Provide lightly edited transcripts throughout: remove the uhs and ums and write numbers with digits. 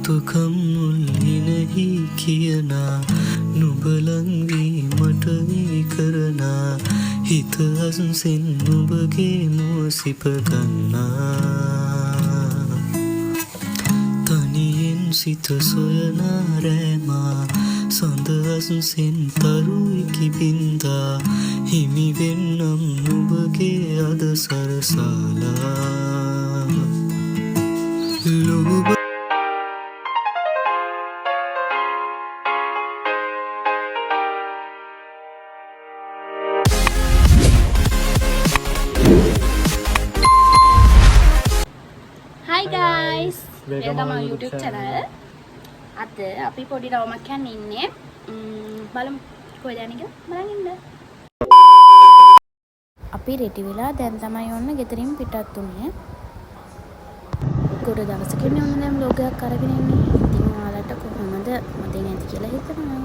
යුතුකම් මුල්ලිනෙහි කියනා නුබලං වීමට වී කරනා හිත අසුසෙන් නුබගේ මුව සිප ගන්නා තනියෙන් සිත සොයනා රෑමා සඳ අසුසෙන් තරුයි කිබින්දා හිමි වෙන්නම් නුබගේ අද සරසාලා ලොබ Hi guys, welcome to my YouTube channel. අද අපි පොඩි රවුමක් යන්න ඉන්නේ. බලමු කොහෙද යන්නේ කියලා බලන් ඉන්න. අපි රෙඩි වෙලා දැන් තමයි ඔන්න ගෙදරින් පිටත් උනේ. ගොඩ දවසකින් ඔන්න දැන් vlog එකක් අරගෙන ඉන්නේ. ඉතින් ඔයාලට කොහොමද මතෙන් ඇති කියලා හිතනවා.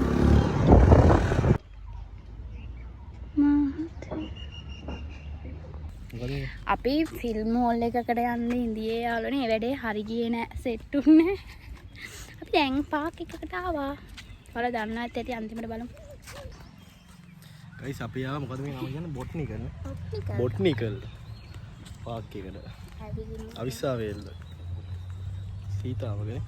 අපි ෆිල්ම් හෝල් එකකට යන්න ඉන්දියේ යාළුවනේ ඒ වැඩේ හරි ගියේ නෑ සෙට් උන්නේ. අපි දැන් පාක් එකකට ආවා. ඔයාලා දන්නා ඇති අන්තිමට බලමු. ගයිස් අපි ආවා මොකද මේ ආව කියන්නේ බොට්නිකල් පාක් එකට. අවිස්සාවේල්ද සීතාවගේ.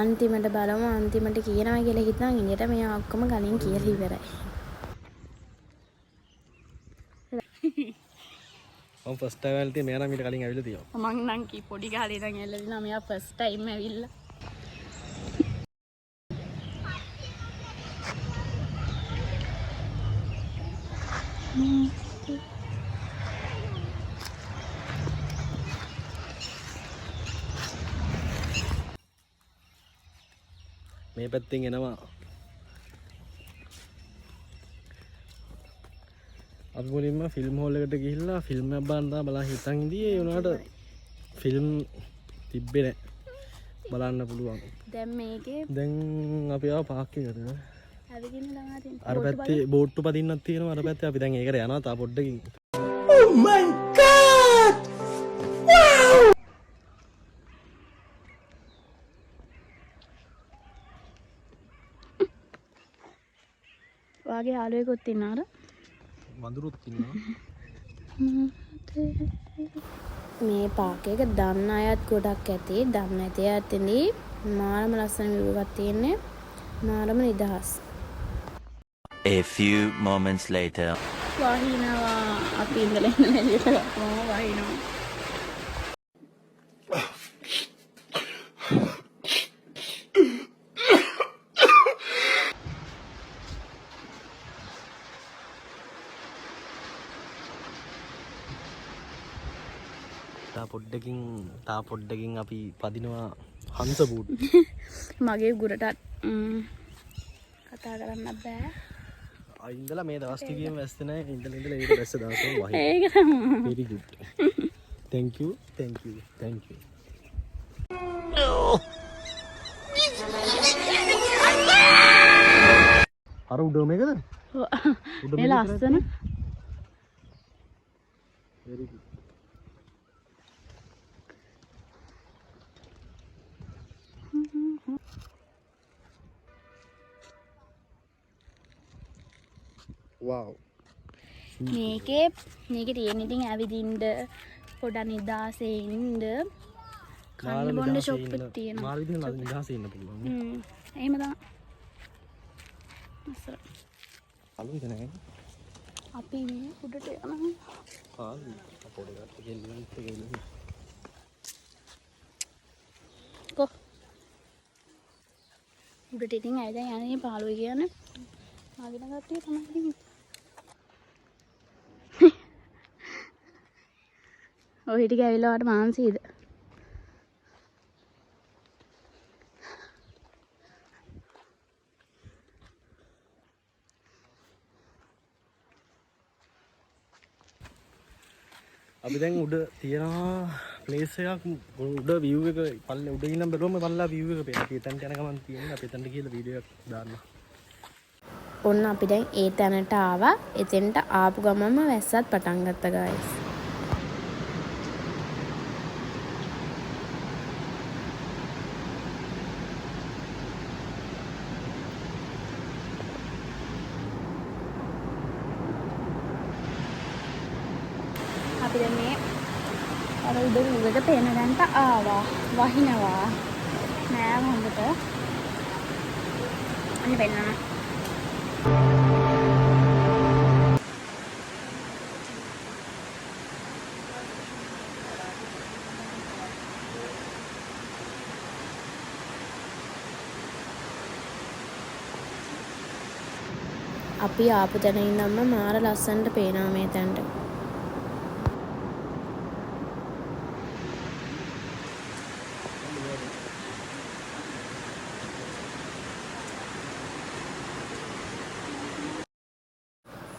අන්තිමට බලමු අන්තිමට කියනවා කියලා හිතන් ඉන්නට මෙයා ඔක්කොම කලින් කියලා ඉවරයි. මම ෆස්ට් ටයිම් ඇවිල්ලා තියෙන්නේ මෙයා නම් ඊට කලින් ඇවිල්ලා තියෙනවා. මං නම් කී පොඩි කාලේ ඉඳන් ඇවිල්ලා දිනා මෙයා ෆස්ට් ටයිම් ඇවිල්ලා. මේ පැත්තෙන් එනවා අපි මුලින්ම ෆිල්ම් හෝල් එකට ගිහිල්ලා ෆිල්ම් එකක් බලන්න බලා හිතන් ඉඳී ඒ උනාට ෆිල්ම් තිබ්බේ නැහැ බලන්න පුළුවන්. දැන් මේකේ දැන් අපි ආව පාක් එකට. ඇවිදින්න ළඟා තියෙන අර පැත්තේ බෝට්ටු පදින්නක් තියෙනවා අර පැත්තේ අපි දැන් ඒකට යනවා තා පොඩ්ඩකින්. Oh my god! Wow! වාගේ යාළුවෙකුත් ඉන්නවා. වඳුරුත් ඉන්නවා. මේ පාක් එක දන්න අයත් ගොඩක් ඇති. දන්න නැති අයත් ඉඳී මාරම ලස්සන view එකක් තියෙන්නේ. මාරම නිදහස්. A few moments later. වහිනවා අපි ඉඳලා ඉන්න එළියට ගමු වහිනවා. තා පොඩ්ඩකින් අපි පදිනවා හංස බූට්. මගේ ගුරටත් කතා කරන්න බෑ. ඉඳලා මේ දවස් ටිකේම වැස්ස නැහැ. ඉඳලා ඒක වැස්ස දවසම වහිනවා. ඒක තමයි. very good. thank you. අර උඩ මේකද? ඒ ලස්සන. very good. wow. මේකේ තියෙන ඉතින් ඇවිදින්න පොඩක් නිදාසේ ඉන්න කන්න බොන්න ෂොප් එකක් තියෙනවා. මාර විදිහට නිදාසේ ඉන්න පුළුවන්. එහෙම තමයි. අසර. අලුත් නෑ. අපි මේ උඩට යනවා. අපෝඩ ගත්ත ගෙල්ලන් කො උඩට ඉතින් ඇයිද යන්නේ 15 කියන්නේ. ආගෙන ගත්තේ තමයි ඉතින්. ඔය ටික ඇවිල්ලා වට මාන්සීද? අපි දැන් උඩ තියනවා ප්ලේස් එකක් උඩ view එක පල්ලේ උඩ ඉඳන් බැලුවම පල්ලා view එක පේනවා. අපි එතනට යන ගමන් තියෙන්නේ අපි එතනට ගිහලා වීඩියෝ එකක් දාන්න. ඔන්න අපි දැන් ඒ තැනට ආවා. එතෙන්ට ආපු ගමන්ම වැස්සත් පටන් ගත්තා guys. උඩ වූ එක පේන දැන්ට ආවා. වහිනවා. නෑ හොඳට. අන්න වෙන්නම. අපි ආපු තැන ඉඳන්ම මාර ලස්සනට පේනවා මේ තැනට.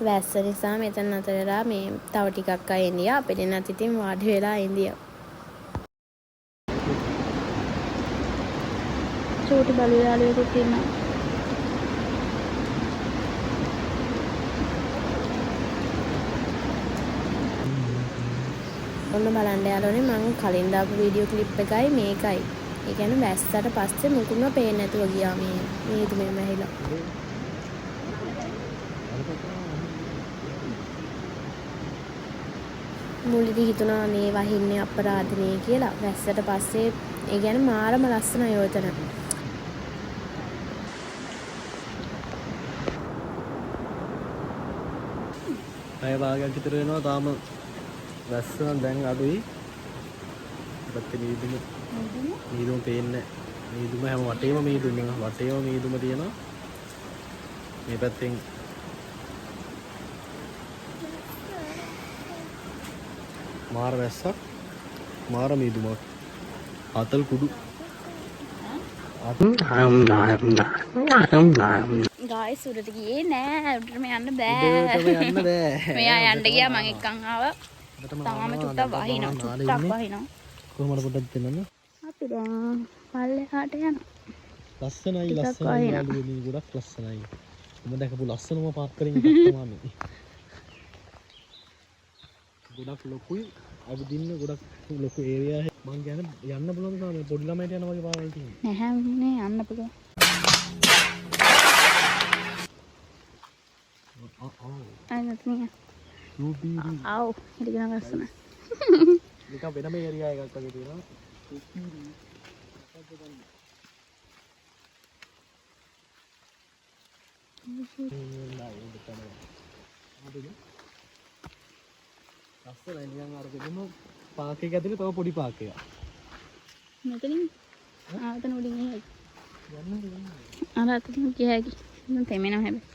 වැස්ස නිසා මෙතන අතරලා මේ තව ටිකක් අය ඉන්දියා. අපි දෙන්නත් ඉතින් වාඩි වෙලා ඉන්දියා. චූටි බලු යාළුවෙකුත් ඉන්නවා. ඔන්න බලන්න යාළුවනේ මම කලින් දාපු වීඩියෝ ක්ලිප් එකයි මේකයි. ඒ කියන්නේ වැස්සට පස්සේ මුකුත්ම පේන්නේ නැතුව ගියා මේ මේදුමෙන් වැහිලා. මුලදී හිතුණා මේ වහින්නේ අපරාධනේ කියලා. වැස්සට පස්සේ ඒ කියන්නේ මාරම ලස්සන යෝජන. අය භාගයක් විතර වෙනවා තාම වැස්ස නම් දැන් අඩුයි. පැත්තේ මීදුම පේන්නේ. මීදුම හැම වටේම මීදුම තියෙනවා. මේ පැත්තෙන් මාර වැස්සක්, මාර මීදුමක්. අතල් කුඩු. ගායිස් උඩට ගියේ නෑ. උඩටම යන්න බෑ. මෙයා යන්න ගියා මං එක්කන් ආවා. තාම චුට්ටක් වහිනවා. කොහමද පොඩ්ඩක් දෙන්නන්න. අපි දැන් පල්ලෙහාට යනවා. ලස්සනයි යාළුවනේ ගොඩක් ලස්සනයි. මම දැකපු ලස්සනම පාර්කරින් එකක් තමයි මේ. ගොඩක් ලොකුයි. අවදින්න ගොඩක් ලොකු ඒරියා එක. මං කියන්නේ යන්න පුළුවන් තමයි පොඩි ළමයිට යන වගේ පාරවල් තියෙනවා. නැහැ නේ යන්න පුළුවන්. අයිනත් නේ. ආව් ඉතින් ලස්සන. නිකන් වෙනම ඒරියා එකක් වගේ තියෙනවා. ලස්සනයි නිකන් අර දෙන්න පාක් එක ඇතුලේ තව පොඩි පාක් එකක්. මෙතනින් ආතන උඩින් එහේ. යන්න. අර අතන ගියාකි. මම තෙමෙනවා හැබැයි.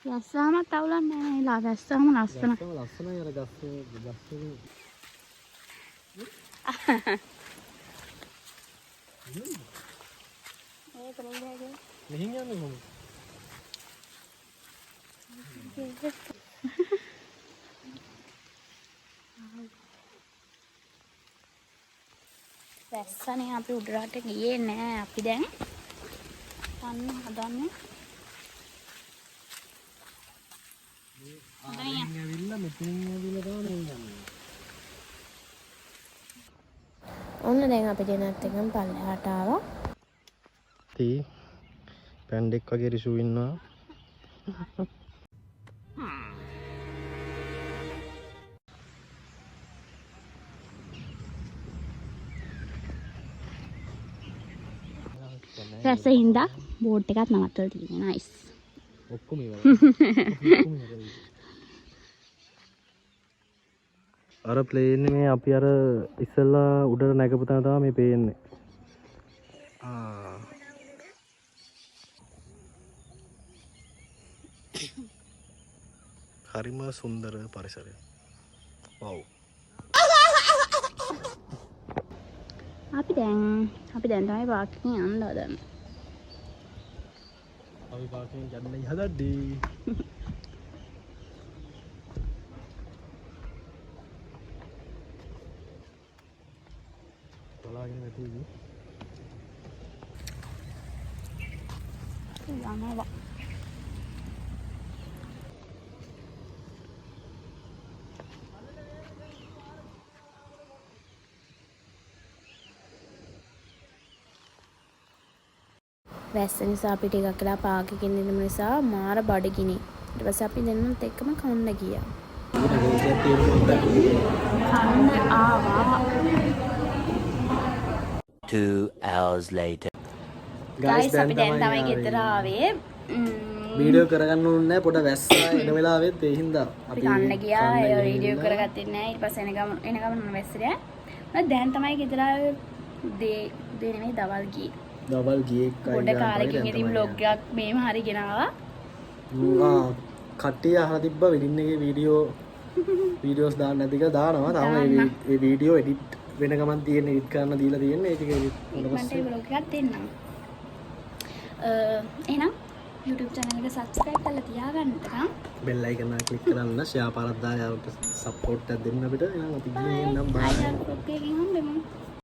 වැස්සාමත් අවුලන්නේ නැහැ ලා. වැස්සාම ලස්සන. ලස්සනයි අර ගස් මෙහින් යන්නේ මොකද? වැස්සනේ අපි උඩරට ගියේ නෑ. අපි දැන් යන්න හදන්නේ. ඇවිල්ලා මෙතනින් ඇවිල්ලා තමයි යන්නේ. ඔන්න දැන් අපි දෙන්නත් එකම පල්ලෙහාට ආවා. තී පැන්ඩෙක් වගේ රිසු ඉන්නවා. රැසින්දා බෝට් එකත් නවත්තලා තියෙනවා. නයිස්. ඔක්කොම ඒවා. අර ප්ලේන් මේ අපි අර ඉස්සෙල්ලා උඩට නැගපු තැන තමයි මේ පේන්නේ. හරිම සුන්දර පරිසරයක්. වව්. අපි දැන් තමයි පාර්කින් යන්න හදන්නේ. අපි පාර්කින් යන්නයි හදන්නේ. බලාගෙන නැතුයි. යනවා. වැස්ස නිසා අපි ටිකක් වෙලා පාක් එකකින් ඉන්න නිසා මාර බඩගිනි. ඊට පස්සේ අපි දෙන්නත් එක්කම කන්න ගියා. කන්න ආවා. 2 hours later. ගයිස් අපි දැන් තමයි ගෙදර ආවේ. වීඩියෝ කරගන්න ඕනේ නැහැ පොඩ වැස්සා එන වෙලාවෙත් ඒ හින්දා අපි කන්න ගියා. ඒ වීඩියෝ කරගත්තේ නැහැ. ඊට පස්සේ එන ගමන් වැස්සරේ. මම දැන් තමයි ගෙදර ආවේ. දේ නෙමෙයි දවල් ගියේ. දවල් ගියේ පොඩ කාලෙකින් ඉතින් vlog එකක් මේම හරි ගෙනාවා. කට්ටිය අහලා තිබ්බා වෙඩින් එකේ වීඩියෝස් දාන්න නැති කියලා දානවා. තාම මේ වීඩියෝ එඩිට් වෙන ගමන් තියෙන එඩිට් කරන්න දීලා තියෙන්නේ. ඒක එඩිට් මන්ට vlog එකක් දෙන්නම්. එහෙනම් YouTube channel එක subscribe කරලා තියාගන්න තරම් බෙල් අයිකන් එක ක්ලික් කරන්න ෂෙයා පාරක් දාලා සපෝට් එකක් දෙන්න අපිට. එහෙනම් අපි ගිහින් එන්නම්. බයි. අයියා vlog එකකින් හම්බෙමු.